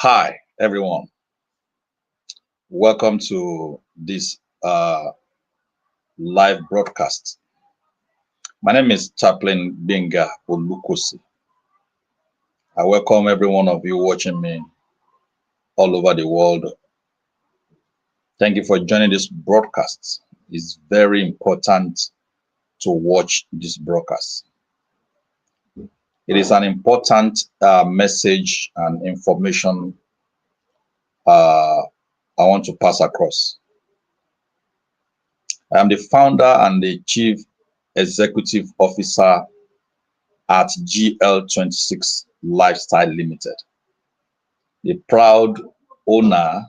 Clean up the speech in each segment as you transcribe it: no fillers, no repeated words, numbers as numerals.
Hi, everyone. Welcome to this live broadcast. My name is Chaplain Benga Olukosi. I welcome every one of you watching me all over the world. Thank you for joining this broadcast. It's very important to watch this broadcast. It is an important message and information I want to pass across. I am the founder and the chief executive officer at GL26 Lifestyle Limited, the proud owner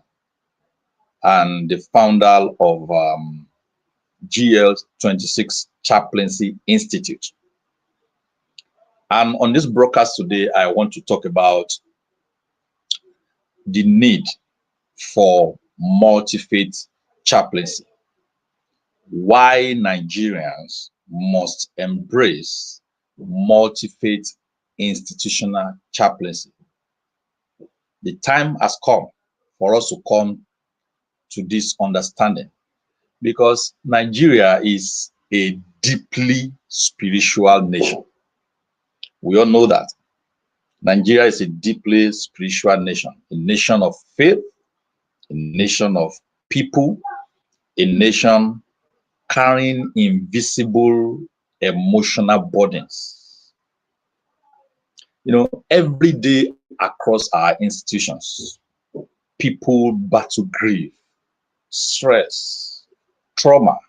and the founder of GL26 Chaplaincy Institute. And on this broadcast today, I want to talk about the need for multi-faith chaplaincy. Why Nigerians must embrace multi-faith institutional chaplaincy. The time has come for us to come to this understanding because Nigeria is a deeply spiritual nation. We all know that. Nigeria is a deeply spiritual nation, a nation of faith, a nation of people, a nation carrying invisible emotional burdens. Every day across our institutions, people battle grief, stress, trauma,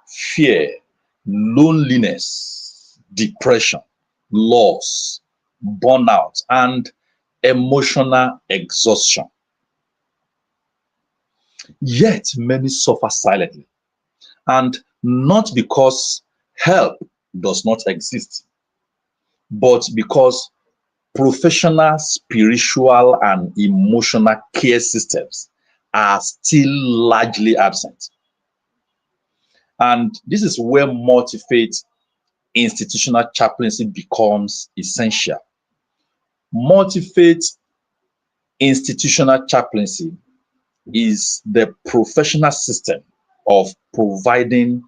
fear, loneliness, depression, loss, burnout, and emotional exhaustion. Yet many suffer silently, and not because help does not exist, but because professional spiritual and emotional care systems are still largely absent. And this is where multi-faith institutional chaplaincy becomes essential. Multi-faith institutional chaplaincy is the professional system of providing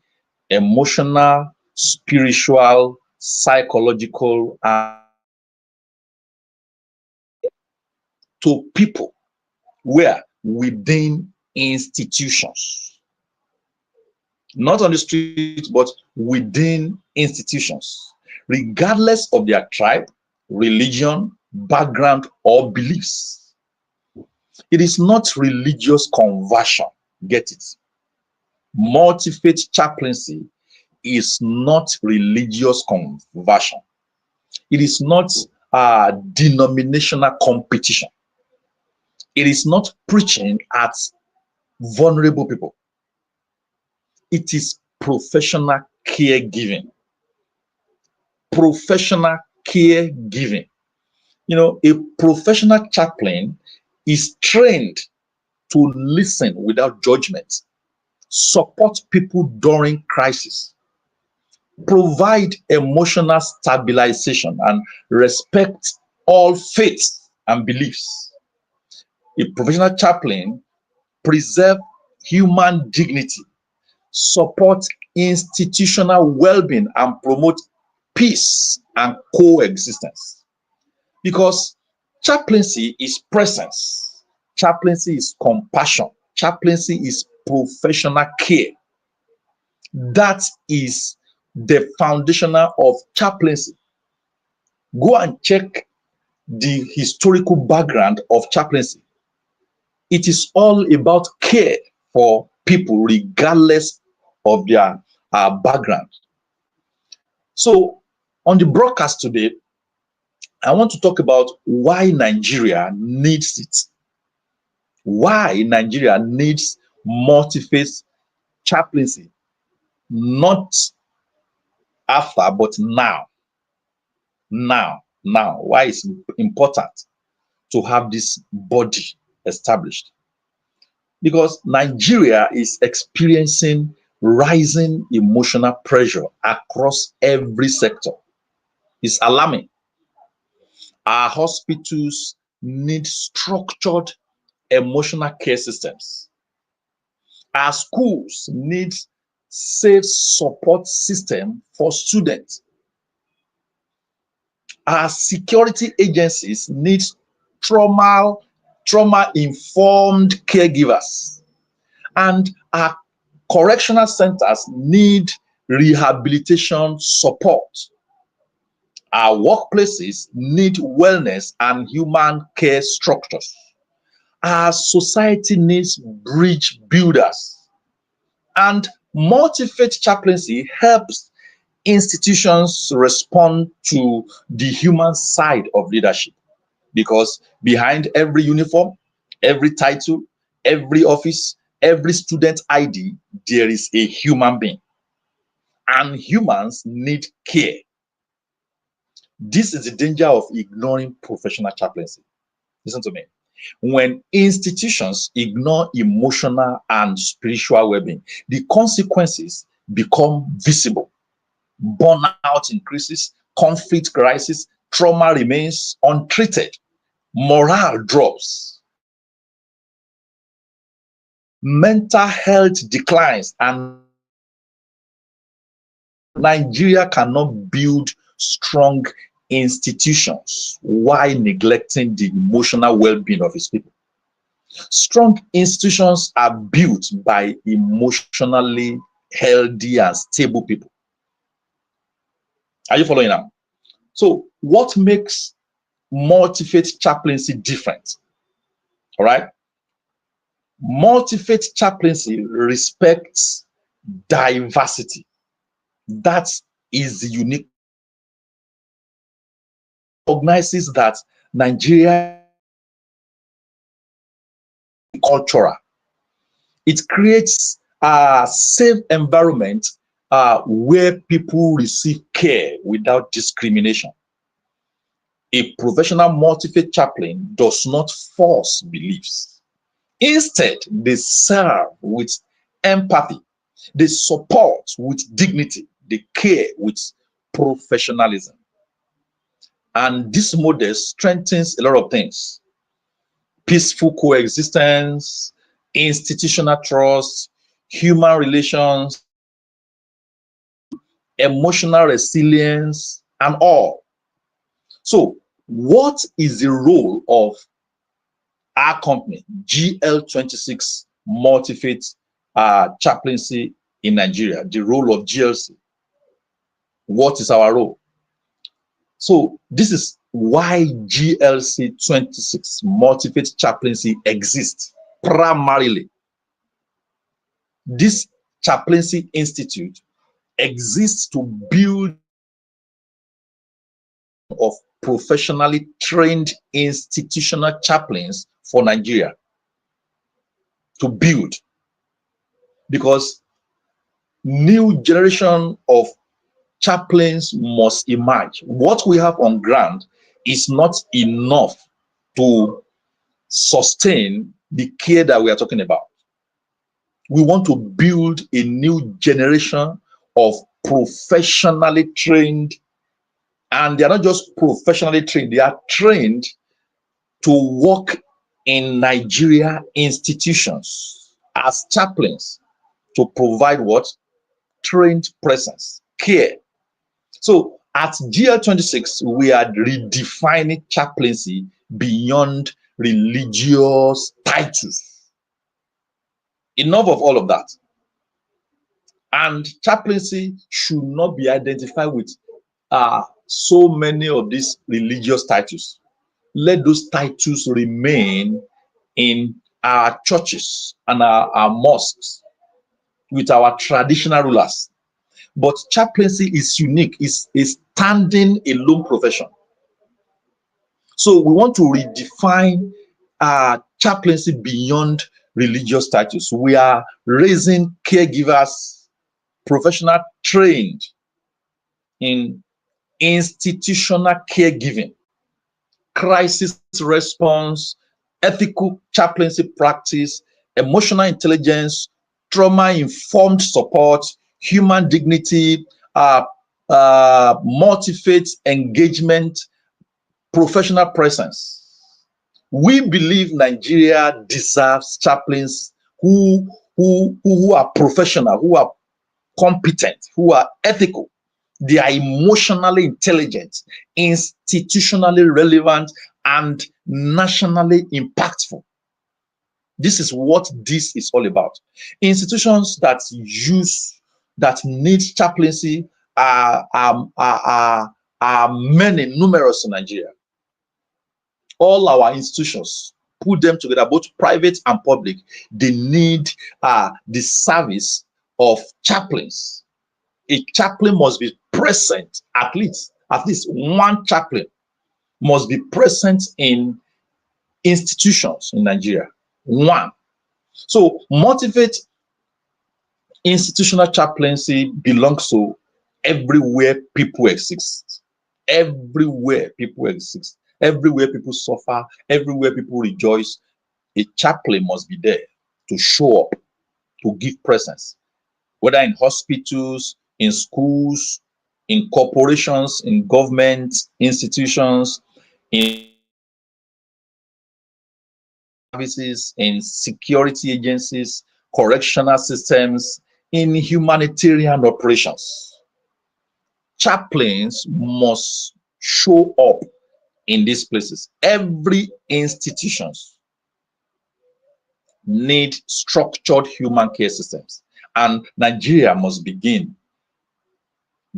emotional, spiritual, psychological, and to people where within institutions, not on the street, but within institutions, regardless of their tribe, religion, background, or beliefs. It is not religious conversion. Get it? Multi-faith chaplaincy is not religious conversion. It is not a denominational competition. It is not preaching at vulnerable people. It is professional caregiving. Professional caregiving. A professional chaplain is trained to listen without judgment, support people during crisis, provide emotional stabilization, and respect all faiths and beliefs. A professional chaplain preserve human dignity, support institutional well-being, and promote peace and coexistence. Because chaplaincy is presence, chaplaincy is compassion, chaplaincy is professional care. That is the foundational of chaplaincy. Go and check the historical background of chaplaincy. It is all about care for people regardless of their background. So on the broadcast today, I want to talk about why Nigeria needs it. Why Nigeria needs multi-faith chaplaincy. Not after, but now. Now. Why it's important to have this body established. Because Nigeria is experiencing rising emotional pressure across every sector. It's alarming. Our hospitals need structured emotional care systems. Our schools need safe support system for students. Our security agencies need trauma-informed caregivers. And our correctional centers need rehabilitation support. Our workplaces need wellness and human care structures. Our society needs bridge builders. And multi-faith chaplaincy helps institutions respond to the human side of leadership, because behind every uniform, every title, every office, every student ID, there is a human being, and humans need care. This is the danger of ignoring professional chaplaincy. Listen to me. When institutions ignore emotional and spiritual well-being, the consequences become visible. Burnout increases, conflict rises, trauma remains untreated, morale drops, mental health declines, and Nigeria cannot build strong institutions while neglecting the emotional well-being of its people. Strong institutions are built by emotionally healthy and stable people. Are you following now? So what makes multi-faith chaplaincy different? All right. Multi-faith chaplaincy respects diversity. That is the unique. Recognizes that Nigeria is cultural. It creates a safe environment where people receive care without discrimination. A professional multi-faith chaplain does not force beliefs. Instead, they serve with empathy, they support with dignity, they care with professionalism. And this model strengthens a lot of things: peaceful coexistence, institutional trust, human relations, emotional resilience, and all. So, what is the role of our company, GL26 Multifaith Chaplaincy in Nigeria? The role of GLC. What is our role? So this is why GLC 26 Multifaith Chaplaincy exists. Primarily, this Chaplaincy Institute exists to build of professionally trained institutional chaplains for Nigeria. To build, because new generation of chaplains must emerge. What we have on ground is not enough to sustain the care that we are talking about. We want to build a new generation of professionally trained, and they are not just professionally trained, they are trained to work in Nigeria institutions as chaplains to provide what? Trained presence, care. So at GL26, we are redefining chaplaincy beyond religious titles. Enough of all of that. And chaplaincy should not be identified with so many of these religious titles. Let those titles remain in our churches and our mosques with our traditional rulers. But chaplaincy is unique, is a standing alone profession. So we want to redefine chaplaincy beyond religious titles. We are raising caregivers, professional trained in institutional caregiving, crisis response, ethical chaplaincy practice, emotional intelligence, trauma-informed support, human dignity, multi-faith engagement, professional presence. We believe Nigeria deserves chaplains who are professional, who are competent, who are ethical. They are emotionally intelligent, institutionally relevant, and nationally impactful. This is what this is all about. Institutions that need chaplaincy are many, numerous in Nigeria. All our institutions, put them together, both private and public, they need the service of chaplains. A chaplain must be present, at least one chaplain must be present in institutions in Nigeria. One. So Multifaith institutional chaplaincy belongs to everywhere people exist. Everywhere people exist. Everywhere people suffer. Everywhere people rejoice. A chaplain must be there to show up, to give presence, whether in hospitals, in schools, in corporations, in government institutions, in services, in security agencies, correctional systems, in humanitarian operations. Chaplains must show up in these places. Every institutions need structured human care systems, and Nigeria must begin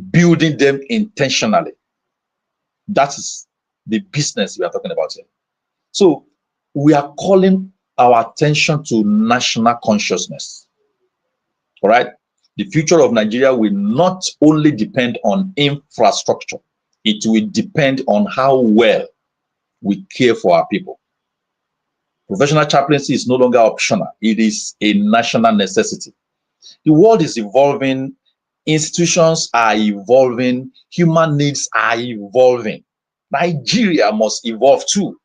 building them intentionally. That is the business we are talking about here. So we are calling our attention to national consciousness. All right. The future of Nigeria will not only depend on infrastructure, it will depend on how well we care for our people. Professional chaplaincy is no longer optional, it is a national necessity. The world is evolving, institutions are evolving, human needs are evolving. Nigeria must evolve too.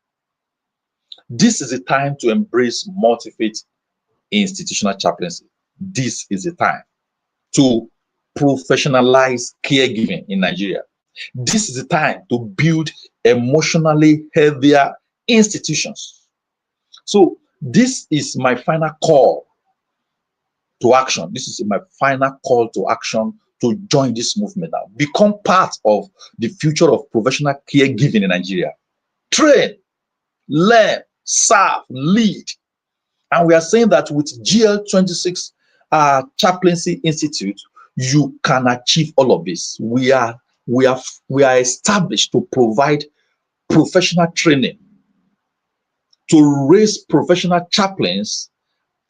This is the time to embrace multi-faith institutional chaplaincy. This is the time to professionalize caregiving in Nigeria. This is the time to build emotionally healthier institutions. So this is my final call to action. This is my final call to action to join this movement now. Become part of the future of professional caregiving in Nigeria. Train, learn, serve, lead. And we are saying that with GL26 Chaplaincy Institute, you can achieve all of this. We are established to provide professional training, to raise professional chaplains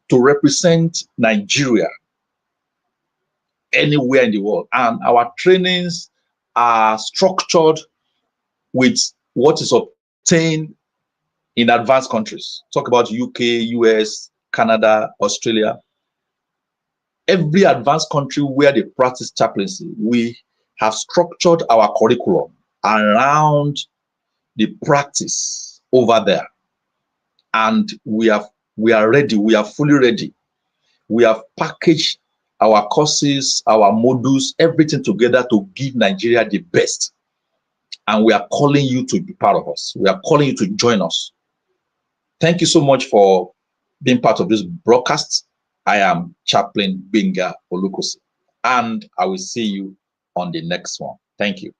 to represent Nigeria anywhere in the world. And our trainings are structured with what is obtained in advanced countries. Talk about UK, US, Canada, Australia. Every advanced country where they practice chaplaincy, we have structured our curriculum around the practice over there. And we are ready, we are fully ready. We have packaged our courses, our modules, everything together to give Nigeria the best. And we are calling you to be part of us. We are calling you to join us. Thank you so much for being part of this broadcast. I am Chaplain Benga Olukosi, and I will see you on the next one. Thank you.